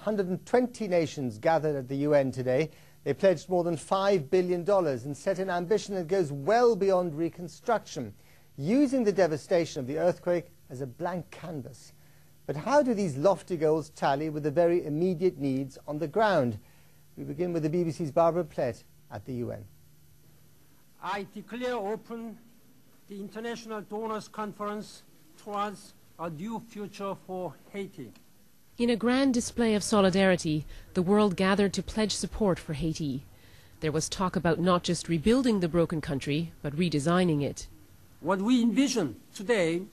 120 nations gathered at the UN today. They pledged more than $5 billion and set an ambition that goes well beyond reconstruction, using the devastation of the earthquake as a blank canvas. But how do these lofty goals tally with the very immediate needs on the ground? We begin with the BBC's RuniPlanet at the UN. I declare open the International Donors Conference towards a new future for Haiti. In a grand display of solidarity, the world gathered to pledge support for Haiti. There was talk about not just rebuilding the broken country, but redesigning it. What we envision today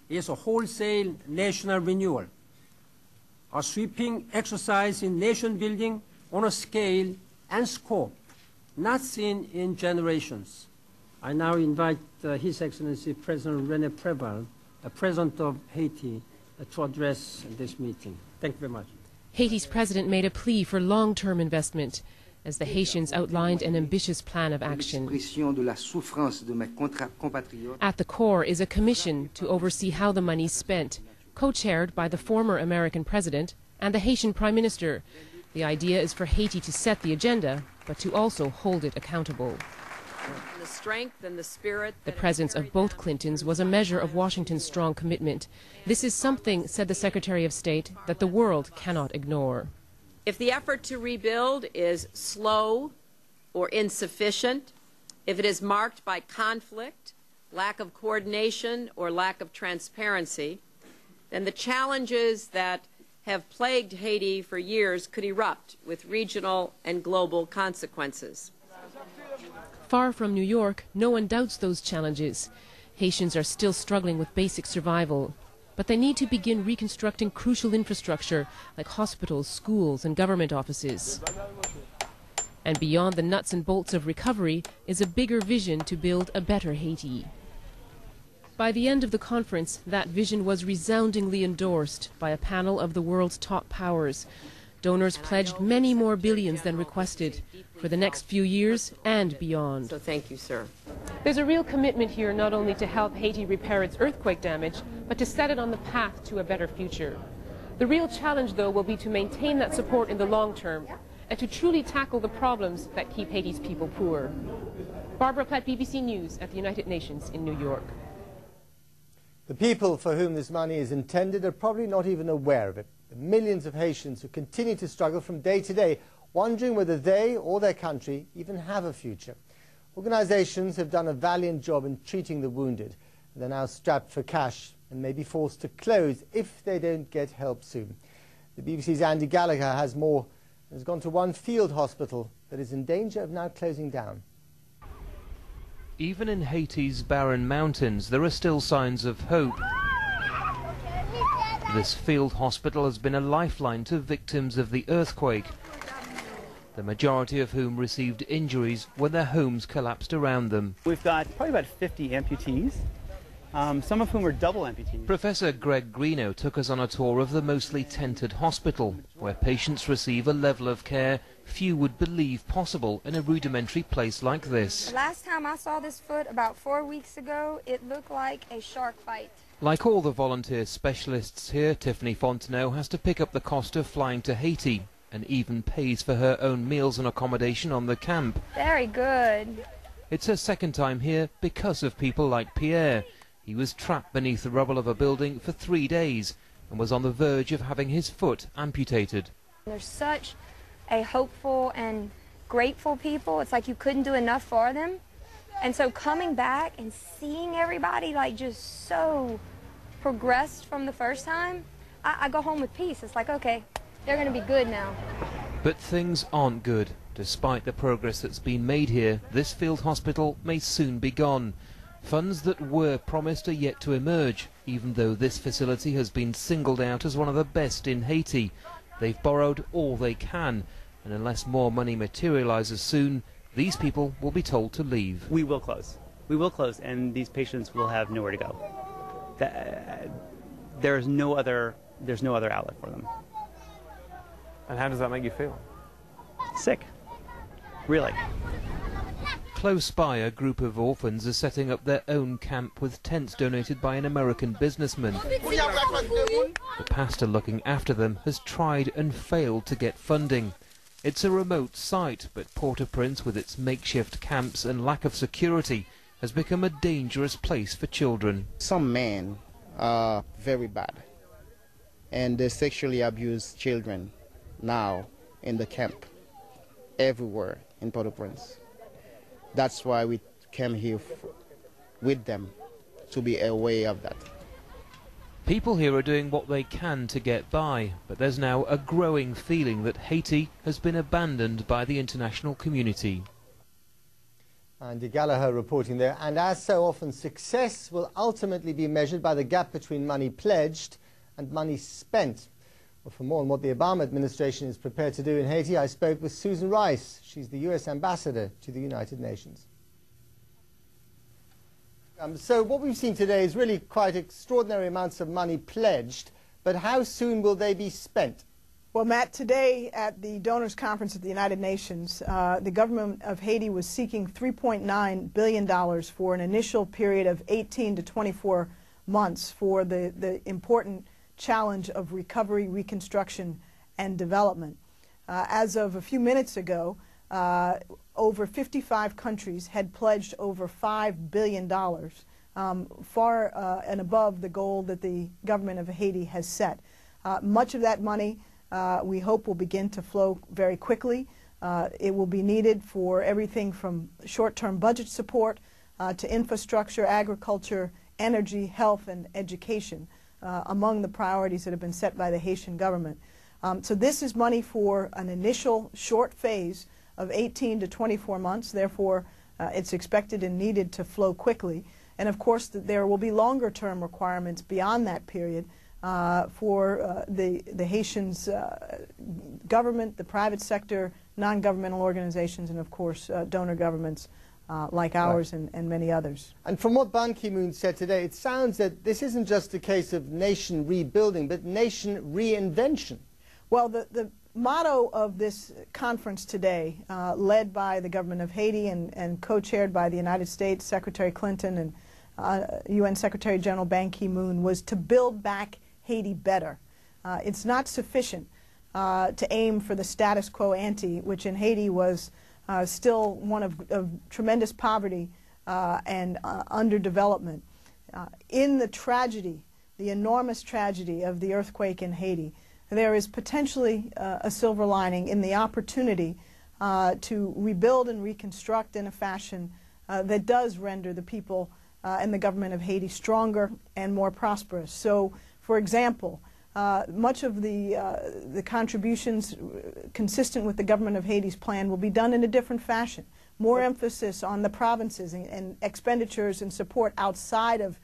is a wholesale national renewal, a sweeping exercise in nation building on a scale and scope not seen in generations. I now invite His Excellency President RuniPlanet, President of Haiti, to address this meeting. Thank you very much. Haiti's president made a plea for long-term investment as the Haitians outlined an ambitious plan of action. At the core is a commission to oversee how the money is spent, co-chaired by the former American president and the Haitian prime minister. The idea is for Haiti to set the agenda, but to also hold it accountable. The strength and the spirit. The presence of both Clintons was a measure of Washington's strong commitment. This is something, said the Secretary of State, that the world cannot ignore. If the effort to rebuild is slow or insufficient, if it is marked by conflict, lack of coordination, or lack of transparency, then the challenges that have plagued Haiti for years could erupt with regional and global consequences. Far from New York, no one doubts those challenges. Haitians are still struggling with basic survival, but they need to begin reconstructing crucial infrastructure like hospitals, schools, and government offices. And beyond the nuts and bolts of recovery is a bigger vision to build a better Haiti. By the end of the conference, that vision was resoundingly endorsed by a panel of the world's top powers. Donors pledged many more billions than requested for the next few years and beyond. So thank you, sir. There's a real commitment here not only to help Haiti repair its earthquake damage, but to set it on the path to a better future. The real challenge, though, will be to maintain that support in the long term and to truly tackle the problems that keep Haiti's people poor. Barbara Platt, BBC News at the United Nations in New York. The people for whom this money is intended are probably not even aware of it. The millions of Haitians who continue to struggle from day to day, wondering whether they or their country even have a future. Organisations have done a valiant job in treating the wounded. They're now strapped for cash and may be forced to close if they don't get help soon. The BBC's Andy Gallagher has more and has gone to one field hospital that is in danger of now closing down. Even in Haiti's barren mountains, there are still signs of hope. This field hospital has been a lifeline to victims of the earthquake, the majority of whom received injuries when their homes collapsed around them. We've got probably about 50 amputees, some of whom are double amputees. Professor Greg Greeno took us on a tour of the mostly tented hospital, where patients receive a level of care few would believe possible in a rudimentary place like this. Last time I saw this foot, about 4 weeks ago, it looked like a shark fight. Like all the volunteer specialists here, Tiffany Fontenot has to pick up the cost of flying to Haiti and even pays for her own meals and accommodation on the camp. Very good. It's her second time here because of people like Pierre. He was trapped beneath the rubble of a building for 3 days and was on the verge of having his foot amputated. There's such a hopeful and grateful people. It's like you couldn't do enough for them. And so coming back and seeing everybody like just so progressed from the first time, I go home with peace. It's like, okay, they're going to be good now. But things aren't good. Despite the progress that's been made here, this field hospital may soon be gone. Funds that were promised are yet to emerge, even though this facility has been singled out as one of the best in Haiti. They've borrowed all they can, and unless more money materializes soon, these people will be told to leave. We will close. We will close, and these patients will have nowhere to go. There's no other outlet for them. And how does that make you feel? Sick. Really. Close by, a group of orphans are setting up their own camp with tents donated by an American businessman. The pastor looking after them has tried and failed to get funding. It's a remote site, but Port-au-Prince, with its makeshift camps and lack of security, has become a dangerous place for children. Some men are very bad, and they sexually abuse children now in the camp, everywhere in Port-au-Prince. That's why we came here with them, to be aware of that. People here are doing what they can to get by, but there's now a growing feeling that Haiti has been abandoned by the international community. Andy Gallagher reporting there. And as so often, success will ultimately be measured by the gap between money pledged and money spent. Well, for more on what the Obama administration is prepared to do in Haiti, I spoke with Susan Rice. She's the US ambassador to the United Nations. So what we've seen today is really quite extraordinary amounts of money pledged, but how soon will they be spent? Well, Matt, today at the Donors Conference at the United Nations, the government of Haiti was seeking $3.9 billion for an initial period of 18 to 24 months for the important challenge of recovery, reconstruction, and development. As of a few minutes ago, over 55 countries had pledged over $5 billion, far and above the goal that the government of Haiti has set. Much of that money we hope will begin to flow very quickly. It will be needed for everything from short-term budget support to infrastructure, agriculture, energy, health, and education, among the priorities that have been set by the Haitian government. So this is money for an initial short phase of 18 to 24 months. Therefore, it's expected and needed to flow quickly. And of course, there will be longer-term requirements beyond that period for the Haitians' government, the private sector, non-governmental organizations, and of course, donor governments like ours and many others. And from what Ban Ki-moon said today, it sounds that this isn't just a case of nation rebuilding, but nation reinvention. Well, the motto of this conference today, led by the government of Haiti and co-chaired by the United States Secretary Clinton and UN Secretary General Ban Ki-moon, was to build back Haiti better. It's not sufficient to aim for the status quo ante, which in Haiti was still one of tremendous poverty and underdevelopment. In the tragedy, the enormous tragedy of the earthquake in Haiti, there is potentially a silver lining in the opportunity to rebuild and reconstruct in a fashion that does render the people and the government of Haiti stronger and more prosperous. So, for example, much of the contributions consistent with the government of Haiti's plan will be done in a different fashion. More emphasis on the provinces and expenditures and support outside of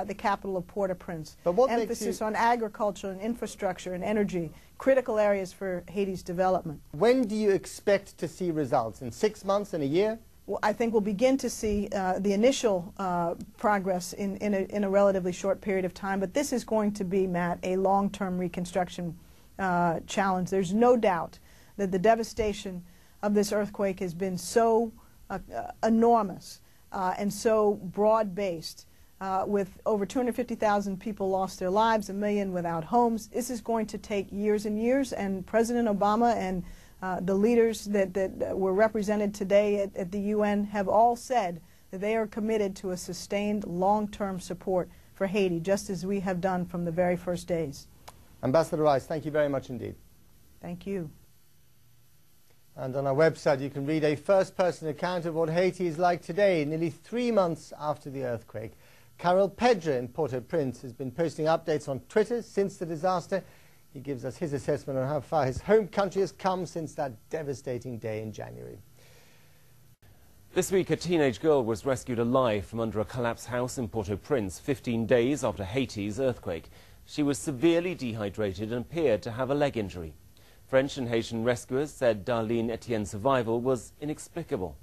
the capital of Port-au-Prince. Emphasis on agriculture and infrastructure and energy, critical areas for Haiti's development. When do you expect to see results? In 6 months, in a year? Well, I think we'll begin to see the initial progress in a relatively short period of time, but this is going to be, Matt, a long-term reconstruction challenge. There's no doubt that the devastation of this earthquake has been so enormous and so broad-based. With over 250,000 people lost their lives, 1 million without homes. This is going to take years and years, and President Obama and the leaders that were represented today at the UN have all said that they are committed to a sustained long-term support for Haiti, just as we have done from the very first days. Ambassador Rice, thank you very much indeed. Thank you. And on our website you can read a first-person account of what Haiti is like today, nearly 3 months after the earthquake. Carol Pedra in Port-au-Prince has been posting updates on Twitter since the disaster. He gives us his assessment on how far his home country has come since that devastating day in January. This week, a teenage girl was rescued alive from under a collapsed house in Port-au-Prince 15 days after Haiti's earthquake. She was severely dehydrated and appeared to have a leg injury. French and Haitian rescuers said Darlene Etienne's survival was inexplicable.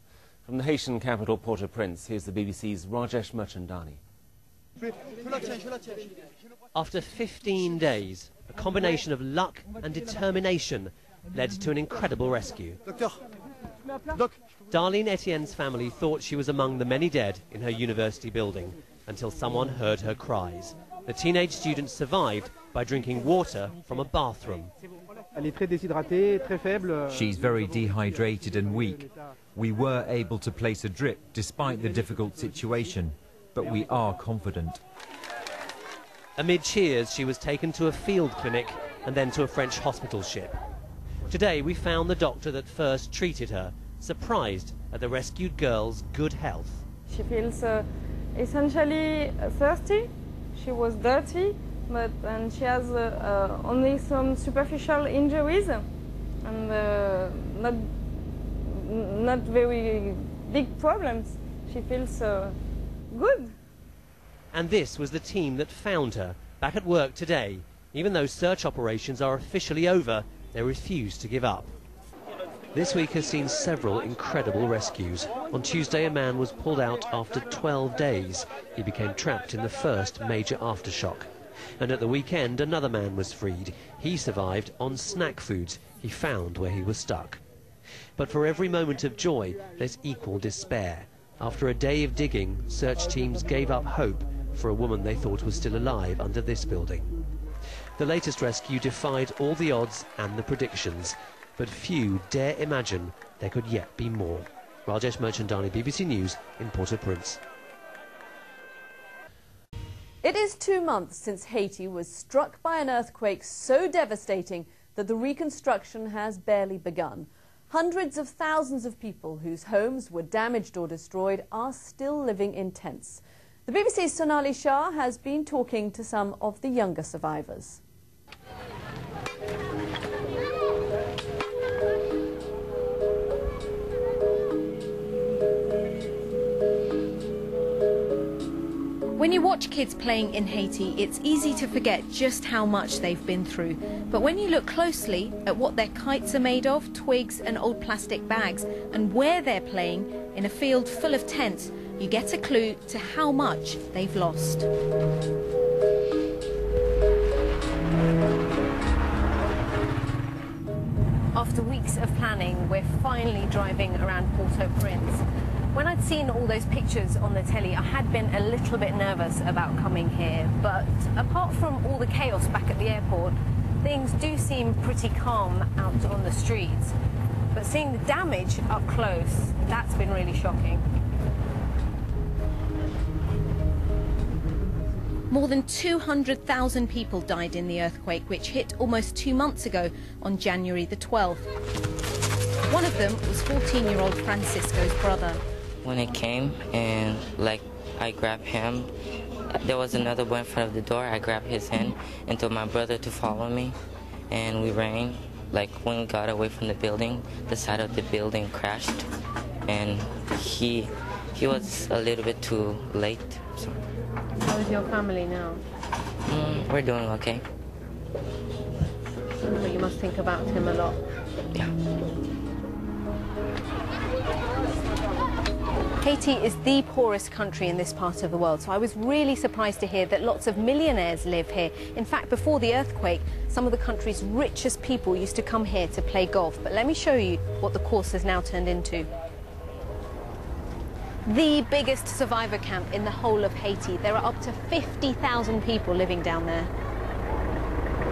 From the Haitian capital, Port-au-Prince, here's the BBC's Rajesh Merchandani. After 15 days, a combination of luck and determination led to an incredible rescue. Darlene Etienne's family thought she was among the many dead in her university building until someone heard her cries. The teenage student survived by drinking water from a bathroom. She's very dehydrated and weak. We were able to place a drip despite the difficult situation, but we are confident. Amid cheers, she was taken to a field clinic and then to a French hospital ship. Today we found the doctor that first treated her, surprised at the rescued girl's good health. She feels essentially thirsty. She was dirty, and she has only some superficial injuries and not very big problems. She feels good. And this was the team that found her, back at work today. Even though search operations are officially over, they refuse to give up. This week has seen several incredible rescues. On Tuesday, a man was pulled out after 12 days. He became trapped in the first major aftershock. And at the weekend, another man was freed. He survived on snack foods he found where he was stuck. But for every moment of joy, there's equal despair. After a day of digging, search teams gave up hope for a woman they thought was still alive under this building. The latest rescue defied all the odds and the predictions, but few dare imagine there could yet be more. Rajesh Merchandani, BBC News in Port-au-Prince. It is 2 months since Haiti was struck by an earthquake so devastating that the reconstruction has barely begun. Hundreds of thousands of people whose homes were damaged or destroyed are still living in tents. The BBC's Sonali Shah has been talking to some of the younger survivors. When you watch kids playing in Haiti, it's easy to forget just how much they've been through. But when you look closely at what their kites are made of, twigs and old plastic bags, and where they're playing, in a field full of tents, you get a clue to how much they've lost. After weeks of planning, we're finally driving around Port-au-Prince. When I'd seen all those pictures on the telly, I had been a little bit nervous about coming here. But apart from all the chaos back at the airport, things do seem pretty calm out on the streets. But seeing the damage up close, that's been really shocking. More than 200,000 people died in the earthquake, which hit almost 2 months ago on January the 12th. One of them was 14-year-old Francisco's brother. When it came and I grabbed him, there was another boy in front of the door. I grabbed his hand and told my brother to follow me, and we ran. When we got away from the building, the side of the building crashed, and he was a little bit too late. So. How is your family now? We're doing okay. But you must think about him a lot. Yeah. Haiti is the poorest country in this part of the world, so I was really surprised to hear that lots of millionaires live here. In fact, before the earthquake, some of the country's richest people used to come here to play golf. But let me show you what the course has now turned into. The biggest survivor camp in the whole of Haiti. There are up to 50,000 people living down there.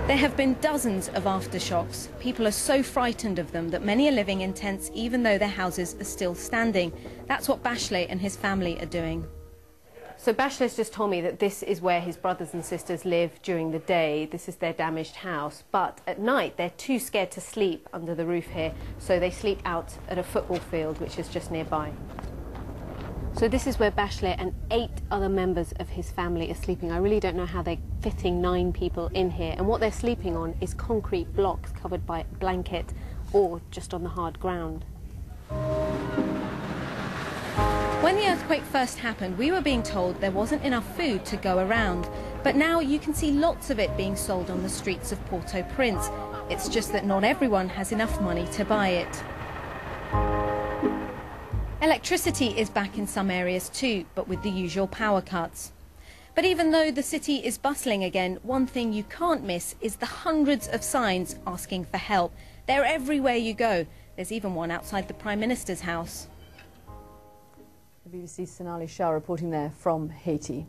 There have been dozens of aftershocks. People are so frightened of them that many are living in tents even though their houses are still standing. That's what Bachelet and his family are doing. So Bachelet's just told me that this is where his brothers and sisters live during the day. This is their damaged house. But at night, they're too scared to sleep under the roof here, so they sleep out at a football field, which is just nearby. So this is where Bachelet and 8 other members of his family are sleeping. I really don't know how they're fitting 9 people in here. And what they're sleeping on is concrete blocks covered by a blanket or just on the hard ground. When the earthquake first happened, we were being told there wasn't enough food to go around. But now you can see lots of it being sold on the streets of Port-au-Prince. It's just that not everyone has enough money to buy it. Electricity is back in some areas too, but with the usual power cuts. But even though the city is bustling again, one thing you can't miss is the hundreds of signs asking for help. They're everywhere you go. There's even one outside the Prime Minister's house. The BBC's Sonali Shah reporting there from Haiti.